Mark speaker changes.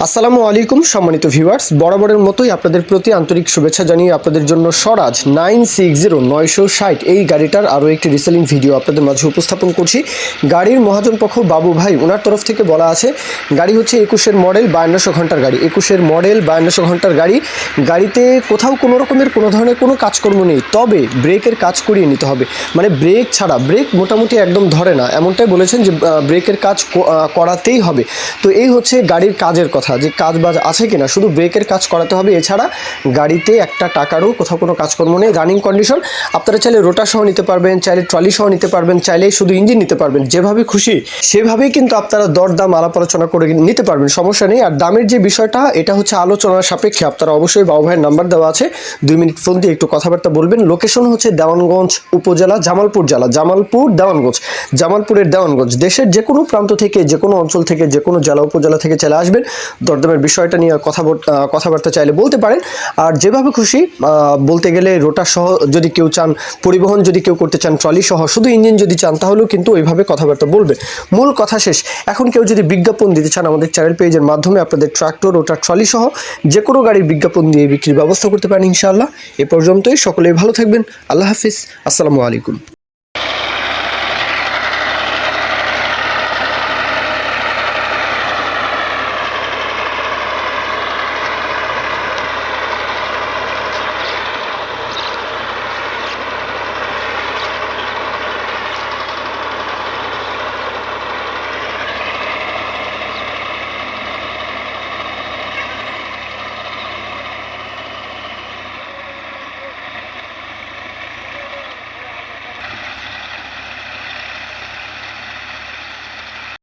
Speaker 1: আসসালামু আলাইকুম সম্মানিত ভিউয়ার্স, বরাবরের মতোই আপনাদের প্রতি আন্তরিক শুভেচ্ছা জানিয়ে আপনাদের জন্য স্বরাজ 960 এই গাড়িটার আরও একটি রিসেলিং ভিডিও আপনাদের মাঝে উপস্থাপন করছি। গাড়ির মহাজন পক্ষ বাবু ভাই ওনার তরফ থেকে বলা আছে গাড়ি হচ্ছে 21-এর মডেল 5200 ঘন্টার গাড়ি। 21-এর মডেল 5200 ঘন্টার গাড়ি। গাড়িতে কোথাও কোনো রকমের কোনো ধরনের কোনো কাজকর্ম নেই, তবে ব্রেকের কাজ করিয়ে নিতে হবে। মানে ব্রেক ছাড়া, ব্রেক মোটামুটি একদম ধরে না এমনটাই বলেছেন যে ব্রেকের কাজ করাতেই হবে। তো এই হচ্ছে গাড়ির কাজের কথা, যে কাজ বাজ আছে কিনা, শুধু ব্রেকের কাজ করাতে হবে। এছাড়া গাড়িতে একটা টাকারও কোথাও কোনো কাজকর্ম নেই। Running condition. আপনারা চাইলে রোটার সহ নিতে পারবেন, চাইলে ট্রলি সহ নিতে পারবেন, চাইলে শুধু ইঞ্জিন নিতে পারবেন। যেভাবে খুশি সেভাবেই কিন্তু আপনারা দরদাম আলাপ আলোচনা করে নিতে পারবেন, সমস্যা নেই। আর দামের যে বিষয়টা, এটা হচ্ছে আলোচনার সাপেক্ষে। আপনারা অবশ্যই বাবু ভাইয়ের নাম্বার দেওয়া আছে, 2 মিনিট ফোন দিয়ে একটু কথাবার্তা বলবেন। লোকেশন হচ্ছে দেওয়ানগঞ্জ উপজেলা, জামালপুর জেলা, জামালপুর দেওয়ানগঞ্জ, জামালপুরের দেওয়ানগঞ্জ। দেশের যে কোনো প্রান্ত থেকে, যে কোনো অঞ্চল থেকে, যে কোনো জেলা উপজেলা থেকে চলে আসবেন। দরদামের বিষয়টা নিয়ে কথাবার্তা চাইলে বলতে পারেন। আর যেভাবে খুশি, বলতে গেলে রোটার সহ যদি কেউ চান, পরিবহন যদি কেউ করতে চান, ট্রলি সহ, শুধু ইঞ্জিন যদি চান, তাহলেও কিন্তু ওইভাবে কথাবার্তা বলবেন। মূল কথা শেষ। এখন কেউ যদি বিজ্ঞাপন দিতে চান, আমাদের চ্যানেল পেজের মাধ্যমে আপনাদের ট্রাক্টর, রোটার, ট্রলি সহ যে কোনো গাড়ির বিজ্ঞাপন দিয়ে বিক্রির ব্যবস্থা করতে পারেন ইনশাআল্লাহ। এ পর্যন্তই। সকলেই ভালো থাকবেন। আল্লাহ হাফিজ। আসসালামু আলাইকুম।